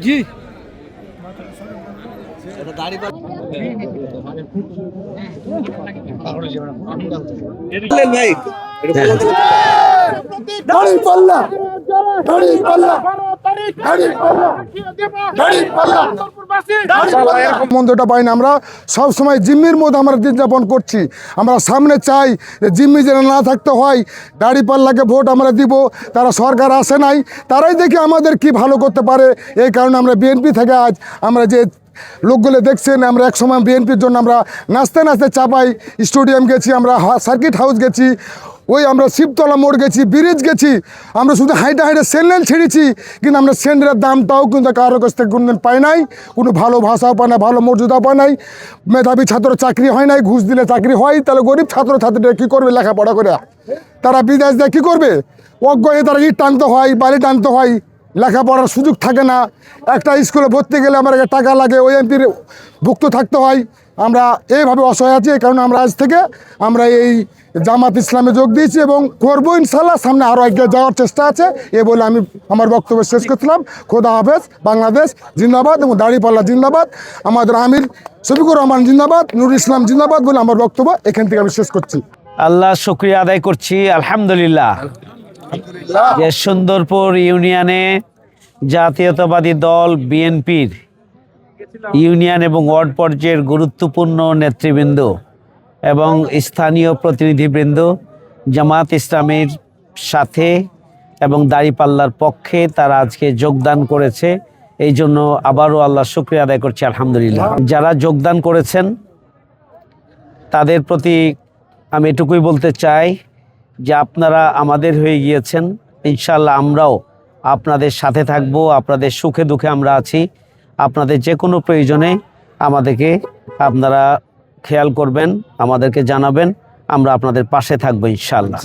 জি ভাই মন্দটা পাই না। আমরা সবসময় জিম্মির মধ্যে আমরা দিন যাপন করছি। আমরা সামনে চাই যে জিম্মি যেন না থাকতে হয়। দাঁড়িপাল্লাকে ভোট আমরা দিব, তারা সরকার আসে নাই, তারাই দেখি আমাদের কি ভালো করতে পারে। এই কারণে আমরা বিএনপি থেকে আজ আমরা যে লোকগুলো দেখছেন, আমরা এক সময় বিএনপির জন্য আমরা নাচতে নাচতে চাপাই স্টেডিয়াম গেছি, আমরা সার্কিট হাউস গেছি, ওই আমরা শিবতলা মোড় গেছি, ব্রিজ গেছি, আমরা শুধু হাইটে হাইটে স্যান্ডেল ছেড়েছি, কিন্তু আমরা স্যান্ডেলের দামটাও কিন্তু কারোর কাছ থেকে কোনোদিন পাই নাই, কোনো ভালো ভাষাও পায় না, ভালো মর্যাদাও পায় নাই। মেধাবী ছাত্র চাকরি হয় নাই, ঘুষ দিলে চাকরি হয়, তাহলে গরিব ছাত্রছাত্রীরা কী করবে লেখাপড়া করে? তারা বিদেশ দিয়ে কী করবে? অজ্ঞ হয়ে তারা ইট টানতে হয়, বাড়ি টানতে হয়, লেখাপড়ার সুযোগ থাকে না। একটা স্কুলে ভর্তি গেলে আমার টাকা লাগে, ওই এমপির ভুক্ত থাকতে হয়। আমরা এইভাবে অসহায় আছি। এই কারণে আমরা আজ থেকে আমরা এই জামাত ইসলামে যোগ দিয়েছি এবং করবো ইনশাল্লাহ। সামনে আরও এগিয়ে যাওয়ার চেষ্টা আছে। এ বলে আমি আমার বক্তব্য শেষ করছিলাম। খোদা হাফেজ। বাংলাদেশ জিন্দাবাদ এবং দাঁড়িপাল্লা জিন্দাবাদ। আমাদের আমির শফিকুর রহমান জিন্দাবাদ, নুরুল ইসলাম জিন্দাবাদ বলে আমার বক্তব্য এখান থেকে আমি শেষ করছি। আল্লাহ শুকরিয়া আদায় করছি, আলহামদুলিল্লাহ, যে সুন্দরপুর ইউনিয়নে জাতীয়তাবাদী দল বিএনপির ইউনিয়ন এবং ওয়ার্ড পর্যায়ের গুরুত্বপূর্ণ নেতৃবৃন্দ এবং স্থানীয় প্রতিনিধিবৃন্দ জামাত ইসলামের সাথে এবং দাঁড়িপাল্লার পক্ষে তারা আজকে যোগদান করেছে। এই জন্য আবারও আল্লাহ শুকরিয়া আদায় করছি, আলহামদুলিল্লাহ। যারা যোগদান করেছেন তাদের প্রতি আমি এটুকুই বলতে চাই যে আপনারা আমাদের হয়ে গিয়েছেন, ইনশাআল্লাহ আমরাও আপনাদের সাথে থাকব। আপনাদের সুখে দুঃখে আমরা আছি। আপনাদের যে কোনো প্রয়োজনে আমাদেরকে আপনারা খেয়াল করবেন, আমাদেরকে জানাবেন, আমরা আপনাদের পাশে থাকবো ইনশাআল্লাহ।